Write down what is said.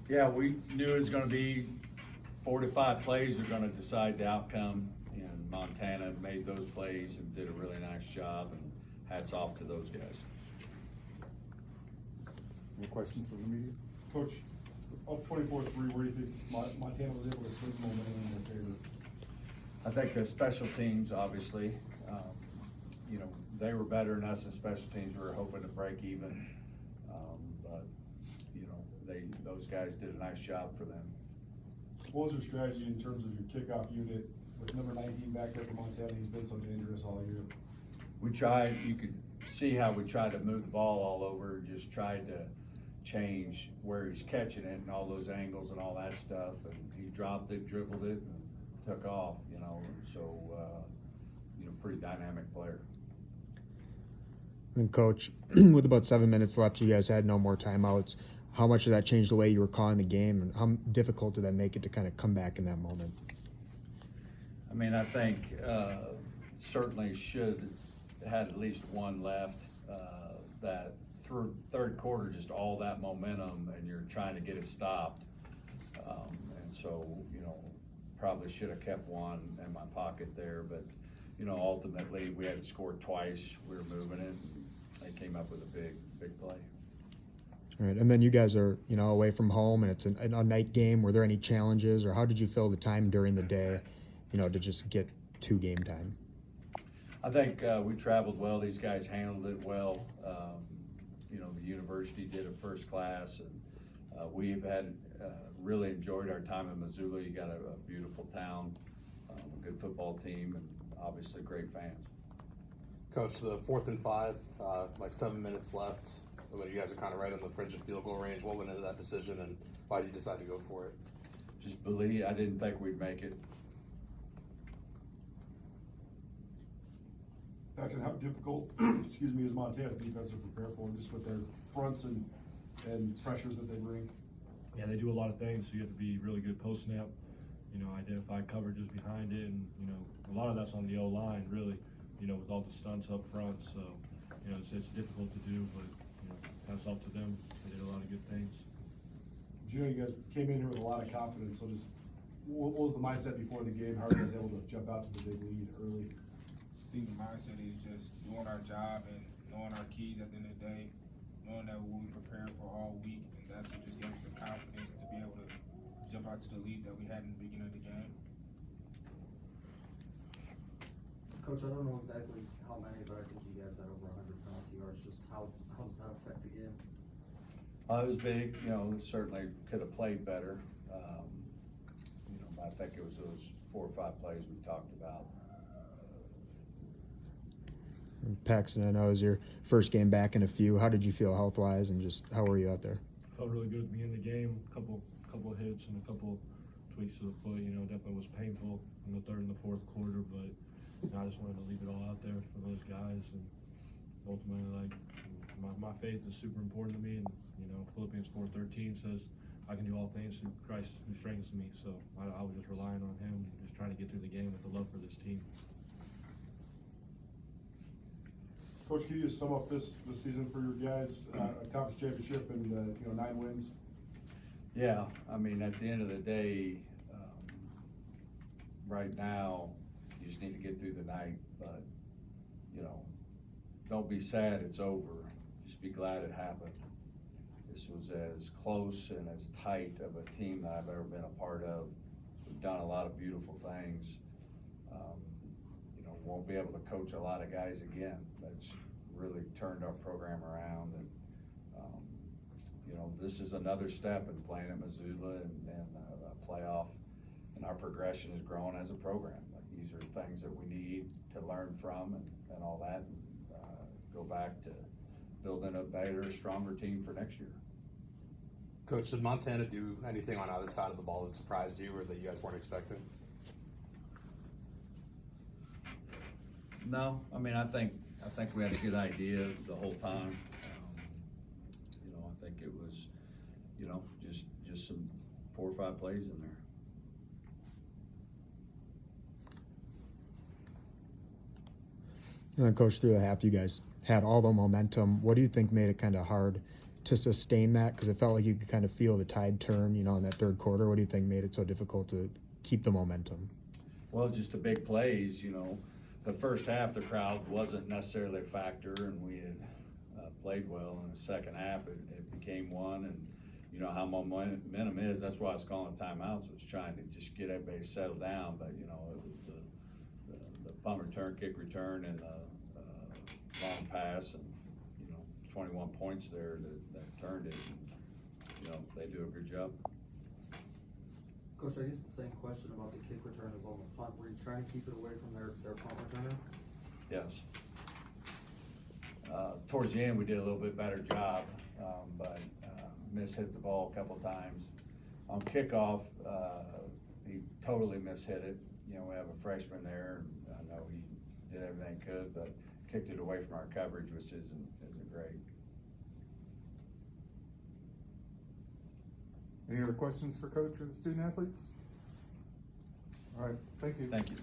Yeah, we knew it was gonna be 4 to 5 plays are gonna decide the outcome, and Montana made those plays and did a really nice job, and hats off to those guys. More questions from the media? Coach, up 24-3, where do you think Montana was able to swing momentum in their favor? I think the special teams, obviously, you know, they were better than us in special teams. We were hoping to break even, but you know, those guys did a nice job for them. What was your strategy in terms of your kickoff unit with number 19 back there for Montana? He's been so dangerous all year. We tried, you could see how we tried to move the ball all over, just tried to change where he's catching it and all those angles and all that stuff. And he dropped it, dribbled it, and took off, you know, and so, you know, pretty dynamic player. And Coach, with about 7 minutes left, you guys had no more timeouts. How much did that change the way you were calling the game, and how difficult did that make it to kind of come back in that moment? I mean, I think certainly should had at least one left. That third quarter, just all that momentum, and you're trying to get it stopped. And so, you know, probably should have kept one in my pocket there, but you know, ultimately we had scored twice. We were moving it, and they came up with a big play. All right, and then you guys are, you know, away from home, and it's a night game. Were there any challenges, or how did you fill the time during the day, you know, to just get to game time? I think we traveled well. These guys handled it well. You know, the university did it first class, and we've had really enjoyed our time in Missoula. You got a beautiful town, a good football team, and obviously great fans. Coach, the 4th and 5, like 7 minutes left. When you guys are kind of right on the fringe of field goal range, what went into that decision, and why did you decide to go for it? Just believe. I didn't think we'd make it. Paxton, how difficult, excuse me, is Montana's defense to prepare for, just with their fronts and pressures that they bring? Yeah, they do a lot of things, so you have to be really good post snap, you know, identify coverages behind it, and, you know, a lot of that's on the O-line, really, you know, with all the stunts up front, so, you know, it's difficult to do, but, you know, hats off to them. They did a lot of good things. You know, you guys came in here with a lot of confidence, so just, what was the mindset before the game? How are you guys able to jump out to the big lead early? I think the mindset is just doing our job and knowing our keys at the end of the day, knowing that we'll be prepared for all week, and that's what just gave us the confidence to be able to jump out to the lead that we had in the beginning of the game. Coach, I don't know exactly how many, but I think you guys had over 100 penalty yards. Just how does that affect the game? It was big. You know, certainly could have played better. You know, I think it was those 4 or 5 plays we talked about. Paxton, I know it was your first game back in a few. How did you feel health-wise, and just how were you out there? Felt really good at the beginning of the game. Couple of hits and a couple tweaks to the foot. You know, definitely was painful in the third and the fourth quarter, but you know, I just wanted to leave it all out there for those guys. And ultimately, like, my faith is super important to me. And you know, Philippians 4:13 says, "I can do all things through Christ who strengthens me." So I was just relying on Him, just trying to get through the game with the love for this team. Coach, can you just sum up this season for your guys? A conference championship and you know, 9 wins. Yeah, I mean, at the end of the day, right now, you just need to get through the night. But you know, don't be sad it's over. Just be glad it happened. This was as close and as tight of a team that I've ever been a part of. We've done a lot of beautiful things. You know, won't be able to coach a lot of guys again. That's really turned our program around, and you know, this is another step in playing at Missoula and a playoff, and our progression has grown as a program. Like, these are things that we need to learn from and all that, and go back to building a better, stronger team for next year. Coach, did Montana do anything on either side of the ball that surprised you or that you guys weren't expecting? No, I mean, I think we had a good idea the whole time. You know, I think it was, you know, just some 4 or 5 plays in there. And then, Coach, through the half, you guys had all the momentum. What do you think made it kind of hard to sustain that? Because it felt like you could kind of feel the tide turn, in that third quarter. What do you think made it so difficult to keep the momentum? Well, just the big plays, the first half, the crowd wasn't necessarily a factor, and we had played well. In the second half, it became one, and you know how momentum is. That's why I was calling timeouts, was trying to just get everybody settled down. But it was the punt return, kick return, and the long pass, and 21 points there that turned it. And, they do a good job. Coach, I guess the same question about the kick return as on the punt. Were you trying to keep it away from their punt returner? Yes. Towards the end, we did a little bit better job, but hit the ball a couple times. On kickoff, he totally hit it. We have a freshman there, and I know he did everything he could, but kicked it away from our coverage, which isn't great. Any other questions for Coach or the student athletes? All right, thank you. Thank you.